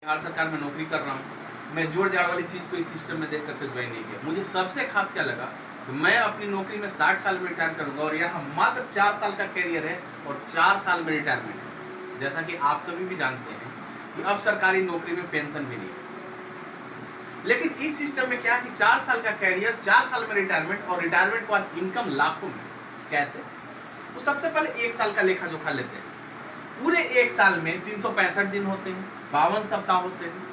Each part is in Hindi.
बिहार सरकार में नौकरी कर रहा हूँ। मैं जोड़ जाड़ वाली चीज़ को इस सिस्टम में देख करके ज्वाइन नहीं किया। मुझे सबसे खास क्या लगा कि मैं अपनी नौकरी में 60 साल में रिटायर करूँगा और यहाँ मात्र 4 साल का कैरियर है और 4 साल में रिटायरमेंट है। जैसा कि आप सभी भी जानते हैं कि अब सरकारी नौकरी में पेंशन भी नहीं है, लेकिन इस सिस्टम में क्या कि 4 साल का कैरियर, 4 साल में रिटायरमेंट और रिटायरमेंट के बाद इनकम लाखों में। कैसे? तो सबसे पहले 1 साल का लेखा जोखा लेते हैं। पूरे 1 साल में 365 दिन होते हैं, 52 सप्ताह होते हैं।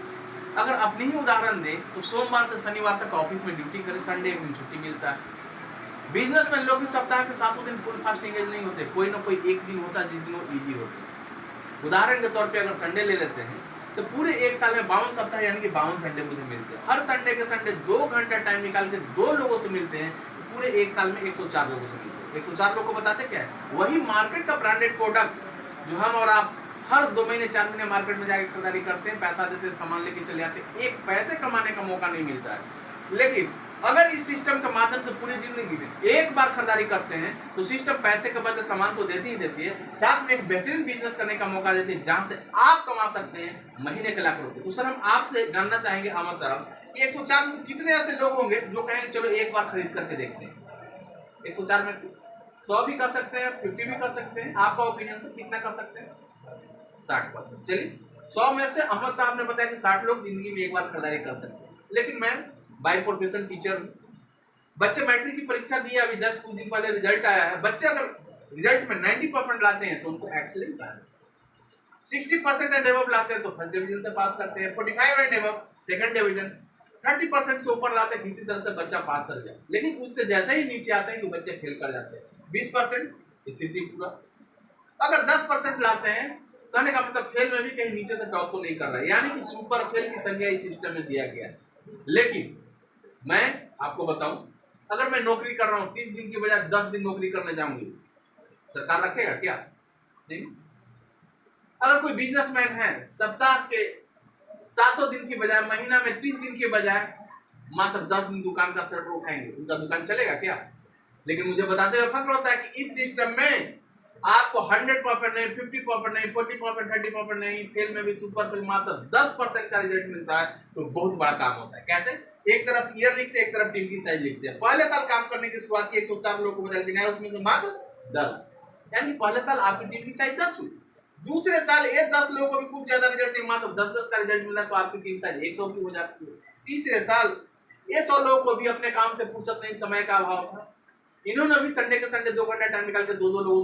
अगर अपनी ही उदाहरण दें तो सोमवार से शनिवार तक ऑफिस में ड्यूटी करें, संडे एक दिन छुट्टी मिलता है। बिजनेसमैन लोग भी सप्ताह के 7 दिन फुल फास्ट एंगेज नहीं होते, कोई ना कोई एक दिन होता है जिस दिन वो इजी होते हैं। उदाहरण के तौर पे अगर संडे ले लेते हैं तो पूरे 1 साल में 52 सप्ताह यानी कि 52 संडे मुझे मिलते हैं। हर संडे के संडे 2 घंटा टाइम निकाल के 2 लोगों से मिलते हैं, तो पूरे 1 साल में 104 लोगों से मिलते हैं। 104 लोगों को बताते क्या है? वही मार्केट का ब्रांडेड प्रोडक्ट जो हम और आप हर 2 महीने 4 महीने मार्केट में जाकर खरीदारी करते हैं, पैसा देते हैं, सामान लेके चले जाते हैं, एक पैसे कमाने का मौका नहीं मिलता है। लेकिन अगर इस सिस्टम के माध्यम से पूरी जिंदगी में एक बार खरीदारी करते हैं तो सिस्टम पैसे के बदले सामान तो देती ही देती है, साथ में एक बेहतरीन बिजनेस करने का मौका देती है जहां से आप कमा सकते हैं महीने के लाख रुपए। तो सर हम आपसे जानना चाहेंगे अहमद साहब, 104 में से कितने ऐसे लोग होंगे जो कहेंगे चलो एक बार खरीद करके देखते हैं? 104 में से 100 भी कर सकते हैं, 50 भी कर सकते हैं। आपका ओपिनियन सर कितना कर सकते हैं? 60%। चलिए 100 में से अहमद साहब ने बताया कि 60 लोग जिंदगी में एक बार खरीदारी कर सकते हैं। लेकिन मैं बाय प्रोफेशन टीचर हूं। बच्चे मैट्रिक की परीक्षा दी है, अभी जस्ट कुछ दिन पहले रिजल्ट आया है। बच्चे अगर रिजल्ट में 90% लाते हैं तो उनको एक्सीलेंट है, 60% एंड अबव लाते हैं तो फर्स्ट डिवीजन से पास करते हैं, 45 एंड अबव सेकंड डिवीजन, 30% से ऊपर लाते हैं किसी तरह से बच्चा पास कर जाए। लेकिन उससे जैसे ही नीचे आते हैं कि बच्चे फेल कर जाते हैं। 20% स्थिति पूरा। अगर 10% लाते हैं कहने का मतलब फेल में भी कहीं नीचे से टॉप तो नहीं कर रहा है, यानी कि सुपर फेल की संज्ञा इस सिस्टम में दिया गया है। लेकिन मैं आपको बताऊं, अगर मैं नौकरी कर रहा हूं 30 दिन की बजाय 10 दिन नौकरी करने जाऊंगी, सरकार रखेगा क्या? नहीं। अगर कोई बिजनेसमैन है सप्ताह के 7 दिन की बजाय महीना में 30 दिन की बजाय मात्र 10 दिन दुकान का शटर उठाएंगे, उनका दुकान चलेगा क्या? लेकिन मुझे बताते हुए फक्र होता है कि इस सिस्टम में आपको 100% नहीं, 50% नहीं, 40%, 30% नहीं, फेल में भी सुपर फेल मात्र 10% का रिजल्ट मिलता है, तो बहुत बड़ा काम होता है। कैसे? एक तरफ ईयर लिखते हैं, एक तरफ टीम की साइज लिखते हैं। पहले साल काम करने की शुरुआत की 104 लोगों को बदल के उसमें से मात्र 10, यानी पहले साल आपकी टीम की साइज 10 हुई। दूसरे साल ये 10 लोगों को भी कुछ ज्यादा रिजल्ट नहीं, मात्र 10-10 का रिजल्ट मिला तो आपकी टीम साइज 100 की हो जाती है। तीसरे साल ये 100 लोगों को भी अपने काम से फुर्सत नहीं, समय का अभाव था, इन्होंने भी संडे के संडे 2 घंटा टाइम निकाल के 2-2 लोगों